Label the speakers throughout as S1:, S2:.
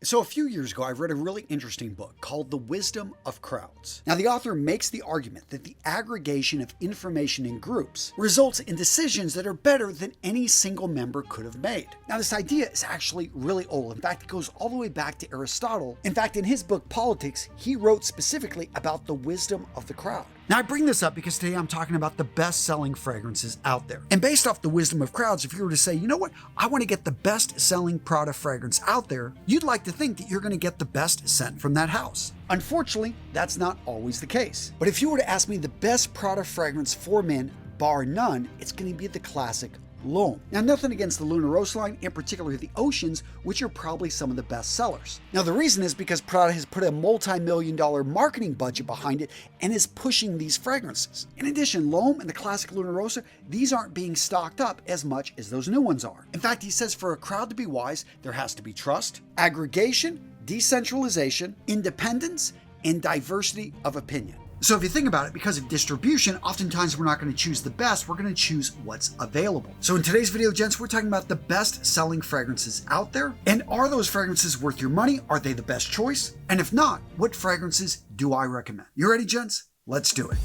S1: So a few years ago, I read a really interesting book called The Wisdom of Crowds. Now, the author makes the argument that the aggregation of information in groups results in decisions that are better than any single member could have made. Now, this idea is actually really old. In fact, it goes all the way back to Aristotle. In fact, in his book, Politics, he wrote specifically about the wisdom of the crowd. Now, I bring this up because today I'm talking about the best-selling fragrances out there. And based off the wisdom of crowds, if you were to say, you know what, I want to get the best-selling Prada fragrance out there, you'd like to think that you're going to get the best scent from that house. Unfortunately, that's not always the case. But if you were to ask me the best Prada fragrance for men, bar none, it's going to be the classic L'Homme. Now, nothing against the Luna Rossa line, in particular the Oceans, which are probably some of the best sellers. Now, the reason is because Prada has put a multi-million-dollar marketing budget behind it and is pushing these fragrances. In addition, L'Homme and the classic Luna Rossa, these aren't being stocked up as much as those new ones are. In fact, he says for a crowd to be wise, there has to be trust, aggregation, decentralization, independence, and diversity of opinion. So if you think about it, because of distribution, oftentimes we're not going to choose the best, we're going to choose what's available. So in today's video, gents, we're talking about the best-selling fragrances out there. And are those fragrances worth your money? Are they the best choice? And if not, what fragrances do I recommend? You ready, gents? Let's do it.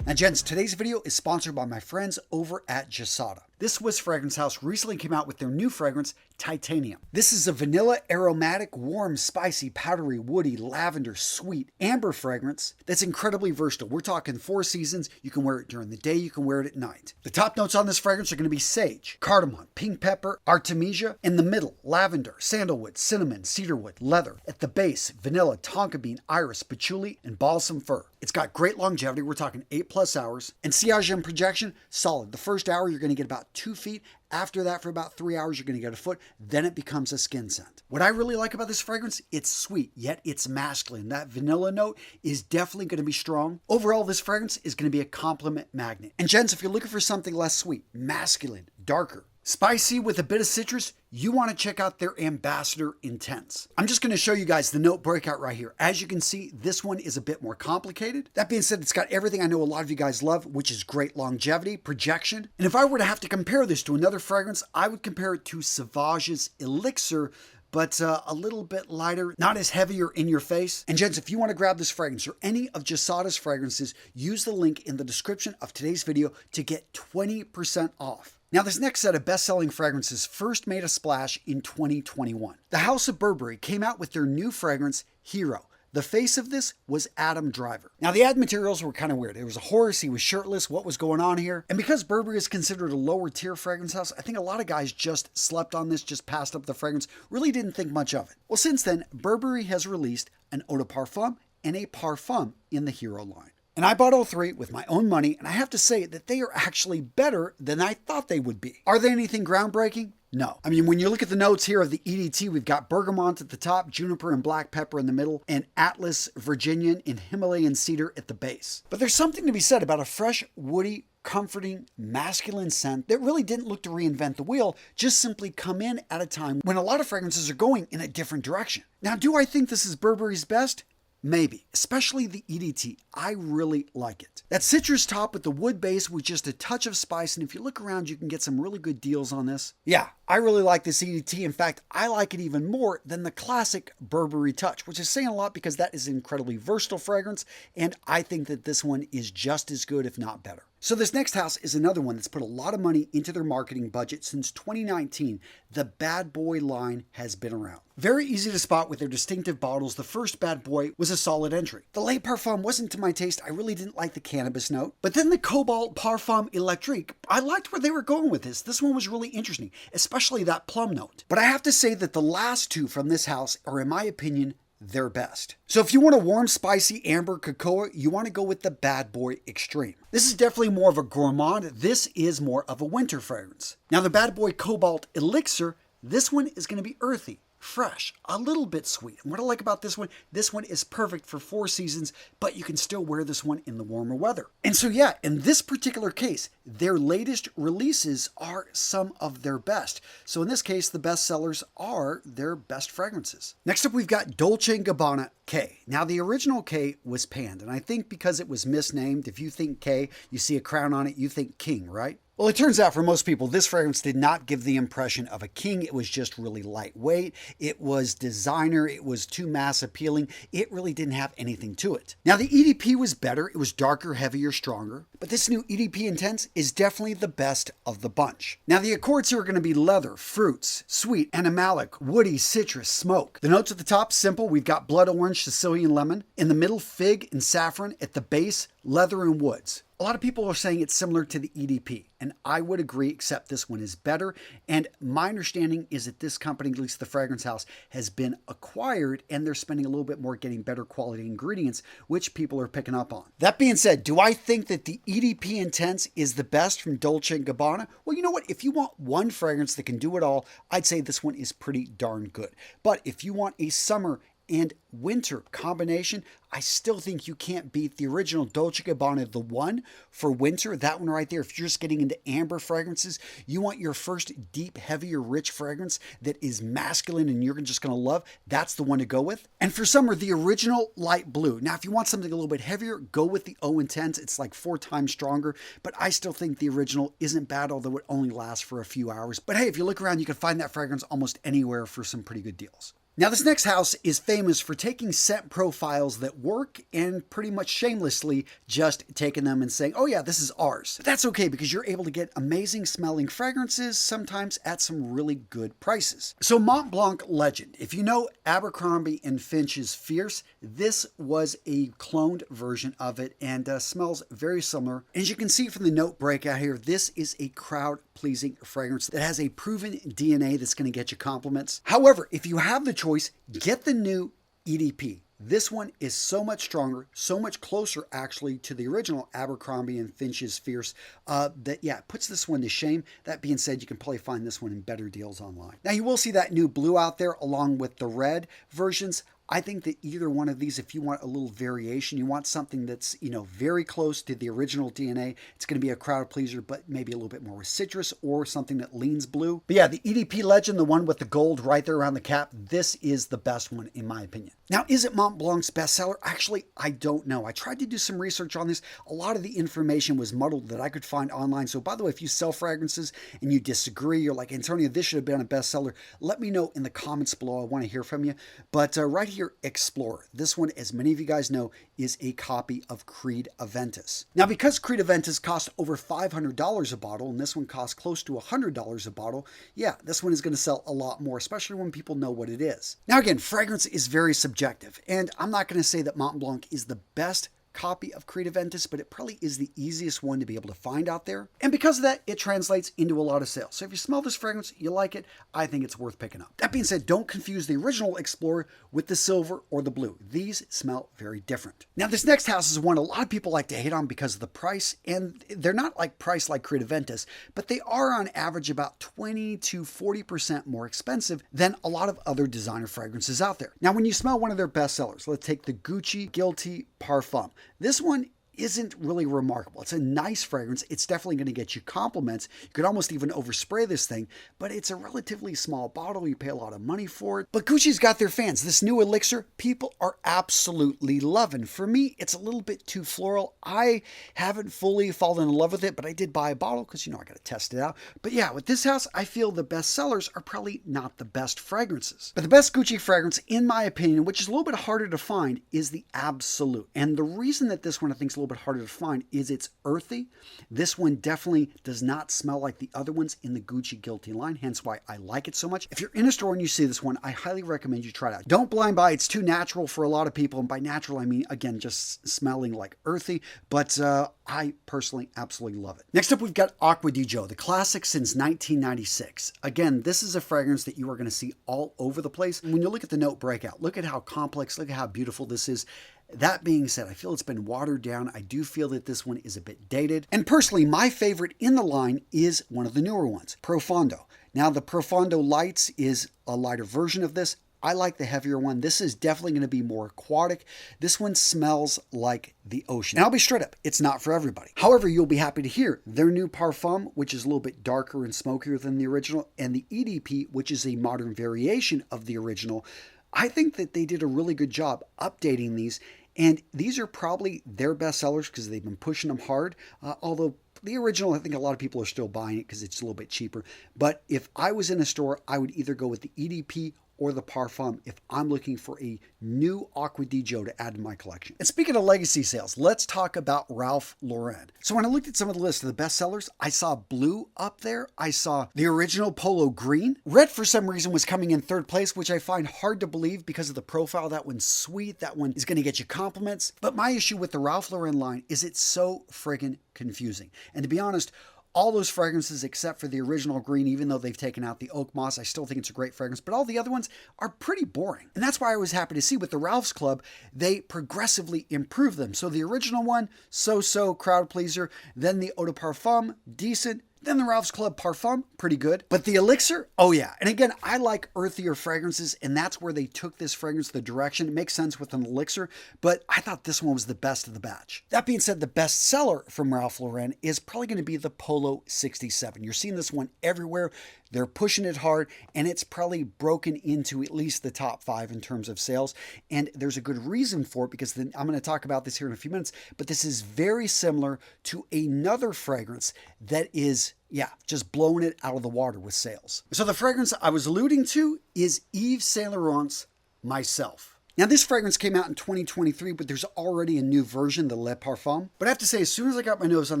S1: Now, gents, today's video is sponsored by my friends over at Jasada. This Swiss fragrance house recently came out with their new fragrance, Titanium. This is a vanilla, aromatic, warm, spicy, powdery, woody, lavender, sweet, amber fragrance that's incredibly versatile. We're talking 4 seasons. You can wear it during the day, you can wear it at night. The top notes on this fragrance are going to be sage, cardamom, pink pepper, artemisia. In the middle, lavender, sandalwood, cinnamon, cedarwood, leather. At the base, vanilla, tonka bean, iris, patchouli, and balsam fir. It's got great longevity. We're talking 8+ hours. And sillage and projection, solid. The first hour, you're going to get about 2 feet. After that, for about 3 hours, you're going to get a foot. Then it becomes a skin scent. What I really like about this fragrance, it's sweet, yet it's masculine. That vanilla note is definitely going to be strong. Overall, this fragrance is going to be a compliment magnet. And gents, if you're looking for something less sweet, masculine, darker, spicy with a bit of citrus, you want to check out their Ambassador Intense. I'm just going to show you guys the note breakout right here. As you can see, this one is a bit more complicated. That being said, it's got everything I know a lot of you guys love, which is great longevity, projection. And if I were to have to compare this to another fragrance, I would compare it to Sauvage's Elixir, but a little bit lighter, not as heavy or in your face. And gents, if you want to grab this fragrance or any of Jasada's fragrances, use the link in the description of today's video to get 20% off. Now, this next set of best-selling fragrances first made a splash in 2021. The House of Burberry came out with their new fragrance, Hero. The face of this was Adam Driver. Now, the ad materials were kind of weird. It was a horse, he was shirtless, what was going on here? And because Burberry is considered a lower tier fragrance house, I think a lot of guys just slept on this, just passed up the fragrance, really didn't think much of it. Well, since then, Burberry has released an eau de parfum and a parfum in the Hero line. And I bought all 3 with my own money, and I have to say that they are actually better than I thought they would be. Are they anything groundbreaking? No. I mean, when you look at the notes here of the EDT, we've got bergamot at the top, juniper and black pepper in the middle, and Atlas Virginian and Himalayan cedar at the base. But there's something to be said about a fresh, woody, comforting, masculine scent that really didn't look to reinvent the wheel, just simply come in at a time when a lot of fragrances are going in a different direction. Now, do I think this is Burberry's best? Maybe, especially the EDT. I really like it. That citrus top with the wood base with just a touch of spice, and if you look around, you can get some really good deals on this. Yeah, I really like this EDT. In fact, I like it even more than the classic Burberry Touch, which is saying a lot because that is an incredibly versatile fragrance, and I think that this one is just as good, if not better. So this next house is another one that's put a lot of money into their marketing budget. Since 2019, the Bad Boy line has been around. Very easy to spot with their distinctive bottles. The first Bad Boy was a solid entry. The Le Parfum wasn't to my taste. I really didn't like the cannabis note. But then the Cobalt Parfum Electrique, I liked where they were going with this. This one was really interesting, especially that plum note. But I have to say that the last 2 from this house are, in my opinion, their best. So if you want a warm, spicy amber cocoa, you want to go with the Bad Boy Extreme. This is definitely more of a gourmand. This is more of a winter fragrance. Now, the Bad Boy Cobalt Elixir, this one is going to be earthy, fresh, a little bit sweet. And what I like about this one is perfect for 4 seasons, but you can still wear this one in the warmer weather. And so yeah, in this particular case, their latest releases are some of their best. So in this case, the best sellers are their best fragrances. Next up, we've got Dolce & Gabbana K. Now, the original K was panned, and I think because it was misnamed, if you think K, you see a crown on it, you think king, right? Well, it turns out for most people, this fragrance did not give the impression of a king. It was just really lightweight. It was designer. It was too mass appealing. It really didn't have anything to it. Now, the EDP was better. It was darker, heavier, stronger. But this new EDP Intense is definitely the best of the bunch. Now, the accords here are going to be leather, fruits, sweet, animalic, woody, citrus, smoke. The notes at the top, simple. We've got blood orange, Sicilian lemon. In the middle, fig and saffron. At the base, leather and woods. A lot of people are saying it's similar to the EDP, and I would agree, except this one is better. And my understanding is that this company, at least the fragrance house, has been acquired, and they're spending a little bit more getting better quality ingredients, which people are picking up on. That being said, do I think that the EDP Intense is the best from Dolce & Gabbana? Well, you know what? If you want one fragrance that can do it all, I'd say this one is pretty darn good. But if you want a summer and winter combination, I still think you can't beat the original Dolce & Gabbana, the one for winter, that one right there. If you're just getting into amber fragrances, you want your first deep, heavier, rich fragrance that is masculine and you're just going to love, that's the one to go with. And for summer, the original light blue. Now, if you want something a little bit heavier, go with the O Intense. It's like 4 times stronger, but I still think the original isn't bad, although it only lasts for a few hours. But hey, if you look around, you can find that fragrance almost anywhere for some pretty good deals. Now, this next house is famous for taking scent profiles that work and pretty much shamelessly just taking them and saying, oh yeah, this is ours. But that's okay because you're able to get amazing smelling fragrances, sometimes at some really good prices. So Mont Blanc Legend, if you know Abercrombie & Fitch's Fierce, this was a cloned version of it and smells very similar. As you can see from the note breakout here, this is a crowd-pleasing fragrance that has a proven DNA that's going to get you compliments. However, if you have the choice, get the new EDP. This one is so much stronger, so much closer actually to the original Abercrombie & Fitch's Fierce that, yeah, it puts this one to shame. That being said, you can probably find this one in better deals online. Now, you will see that new blue out there along with the red versions. I think that either one of these, if you want a little variation, you want something that's, very close to the original DNA, it's going to be a crowd pleaser, but maybe a little bit more with citrus or something that leans blue. But yeah, the EDP Legend, the one with the gold right there around the cap, this is the best one in my opinion. Now, is it Mont Blanc's bestseller? Actually, I don't know. I tried to do some research on this. A lot of the information was muddled that I could find online. So by the way, if you sell fragrances and you disagree, you're like, Antonio, this should have been a bestseller, let me know in the comments below. I want to hear from you. But right here, Explorer. This one, as many of you guys know, is a copy of Creed Aventus. Now, because Creed Aventus costs over $500 a bottle, and this one costs close to $100 a bottle, yeah, this one is going to sell a lot more, especially when people know what it is. Now, again, fragrance is very subjective, and I'm not going to say that Mont Blanc is the best copy of Creed Aventus, but it probably is the easiest one to be able to find out there. And because of that, it translates into a lot of sales. So if you smell this fragrance, you like it, I think it's worth picking up. That being said, don't confuse the original Explorer with the silver or the blue. These smell very different. Now, this next house is one a lot of people like to hate on because of the price, and they're not like priced like Creed Aventus, but they are on average about 20 to 40% more expensive than a lot of other designer fragrances out there. Now, when you smell one of their best sellers, let's take the Gucci Guilty Parfum. This one isn't really remarkable. It's a nice fragrance. It's definitely going to get you compliments. You could almost even overspray this thing, but it's a relatively small bottle. You pay a lot of money for it. But Gucci's got their fans. This new elixir, people are absolutely loving. For me, it's a little bit too floral. I haven't fully fallen in love with it, but I did buy a bottle because, I got to test it out. But yeah, with this house, I feel the best sellers are probably not the best fragrances. But the best Gucci fragrance, in my opinion, which is a little bit harder to find, is the Absolute. And the reason that this one I think is a little bit harder to find is it's earthy. This one definitely does not smell like the other ones in the Gucci Guilty line, hence why I like it so much. If you're in a store and you see this one, I highly recommend you try it out. Don't blind buy. It's too natural for a lot of people, and by natural I mean, again, just smelling like earthy, but I personally absolutely love it. Next up, we've got Acqua di Gio, the classic since 1996. Again, this is a fragrance that you are going to see all over the place. When you look at the note breakout, look at how complex, look at how beautiful this is. That being said, I feel it's been watered down. I do feel that this one is a bit dated. And personally, my favorite in the line is one of the newer ones, Profondo. Now, the Profondo Lights is a lighter version of this. I like the heavier one. This is definitely going to be more aquatic. This one smells like the ocean. And I'll be straight up, it's not for everybody. However, you'll be happy to hear their new Parfum, which is a little bit darker and smokier than the original, and the EDP, which is a modern variation of the original. I think that they did a really good job updating these. And these are probably their best sellers because they've been pushing them hard. Although The original, I think a lot of people are still buying it because it's a little bit cheaper. But if I was in a store, I would either go with the EDP or the Parfum if I'm looking for a new Acqua di Gio to add to my collection. And speaking of legacy sales, let's talk about Ralph Lauren. So when I looked at some of the list of the bestsellers, I saw blue up there. I saw the original Polo Green. Red, for some reason, was coming in third place, which I find hard to believe because of the profile. That one's sweet. That one is going to get you compliments. But my issue with the Ralph Lauren line is it's so friggin' confusing. And to be honest, all those fragrances except for the original green, even though they've taken out the oak moss, I still think it's a great fragrance, but all the other ones are pretty boring. And that's why I was happy to see with the Ralph's Club, they progressively improve them. So the original one, so-so, crowd pleaser. Then the Eau de Parfum, decent. Then the Ralph's Club Parfum, pretty good. But the Elixir, oh yeah. And again, I like earthier fragrances, and that's where they took this fragrance, the direction. It makes sense with an Elixir, but I thought this one was the best of the batch. That being said, the best seller from Ralph Lauren is probably going to be the Polo 67. You're seeing this one everywhere. They're pushing it hard, and it's probably broken into at least the top 5 in terms of sales. And there's a good reason for it, because I'm going to talk about this here in a few minutes, but this is very similar to another fragrance that is, yeah, just blowing it out of the water with sales. So the fragrance I was alluding to is Yves Saint Laurent's Myself. Now, this fragrance came out in 2023, but there's already a new version, the Le Parfum. But I have to say, as soon as I got my nose on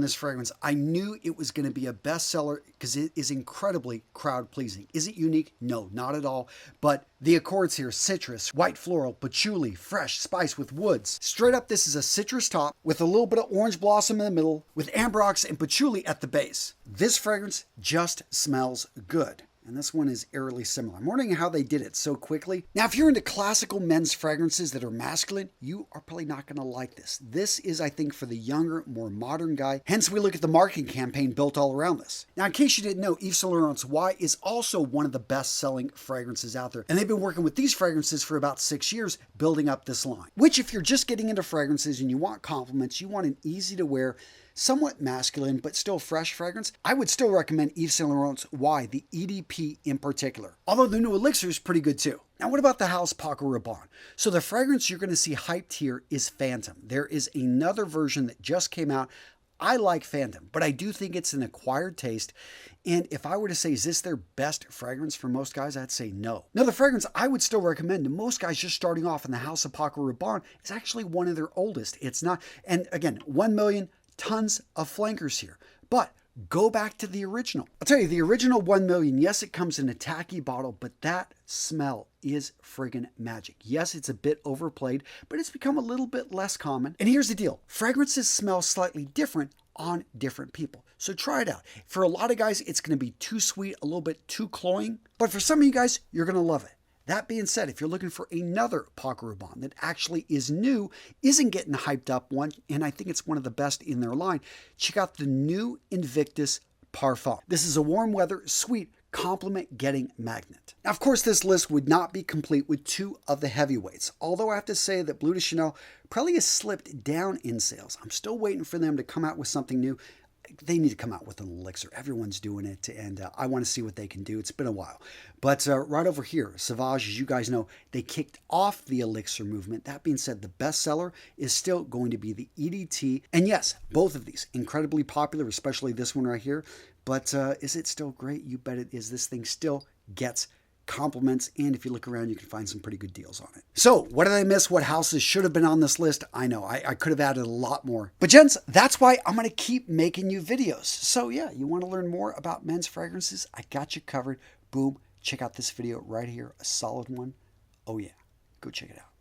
S1: this fragrance, I knew it was going to be a bestseller because it is incredibly crowd-pleasing. Is it unique? No, not at all. But the accords here, citrus, white floral, patchouli, fresh spice with woods. Straight up, this is a citrus top with a little bit of orange blossom in the middle with ambrox and patchouli at the base. This fragrance just smells good. And this one is eerily similar. I'm wondering how they did it so quickly. Now, if you're into classical men's fragrances that are masculine, you are probably not going to like this. This is, I think, for the younger, more modern guy. Hence, we look at the marketing campaign built all around this. Now, in case you didn't know, Yves Saint Laurent's Y is also one of the best-selling fragrances out there. And they've been working with these fragrances for about 6 years, building up this line. Which, if you're just getting into fragrances and you want compliments, you want an easy-to-wear, somewhat masculine, but still fresh fragrance, I would still recommend Yves Saint Laurent's Y, the EDP in particular. Although the new Elixir is pretty good too. Now, what about the House Paco Rabanne? So the fragrance you're going to see hyped here is Phantom. There is another version that just came out. I like Phantom, but I do think it's an acquired taste. And if I were to say, is this their best fragrance for most guys, I'd say no. Now, the fragrance I would still recommend to most guys just starting off in the House of Paco Rabanne is actually one of their oldest. It's not, and again, 1 million, tons of flankers here. But go back to the original. I'll tell you, the original 1 million, yes, it comes in a tacky bottle, but that smell is friggin' magic. Yes, it's a bit overplayed, but it's become a little bit less common. And here's the deal. Fragrances smell slightly different on different people. So try it out. For a lot of guys, it's going to be too sweet, a little bit too cloying. But for some of you guys, you're going to love it. That being said, if you're looking for another Paco Rabanne that actually is new, isn't getting hyped up one, and I think it's one of the best in their line, check out the new Invictus Parfum. This is a warm weather, sweet, compliment-getting magnet. Now, of course, this list would not be complete with 2 of the heavyweights, although I have to say that Bleu de Chanel probably has slipped down in sales. I'm still waiting for them to come out with something new. They need to come out with an Elixir. Everyone's doing it, and I want to see what they can do. It's been a while. But right over here, Sauvage, as you guys know, they kicked off the Elixir movement. That being said, the bestseller is still going to be the EDT. And yes, both of these, incredibly popular, especially this one right here. But is it still great? You bet it is. This thing still gets compliments, and if you look around, you can find some pretty good deals on it. So, what did I miss? What houses should have been on this list? I know, I could have added a lot more. But gents, that's why I'm going to keep making you videos. So yeah, you want to learn more about men's fragrances? I got you covered. Boom, check out this video right here, a solid one. Oh yeah, go check it out.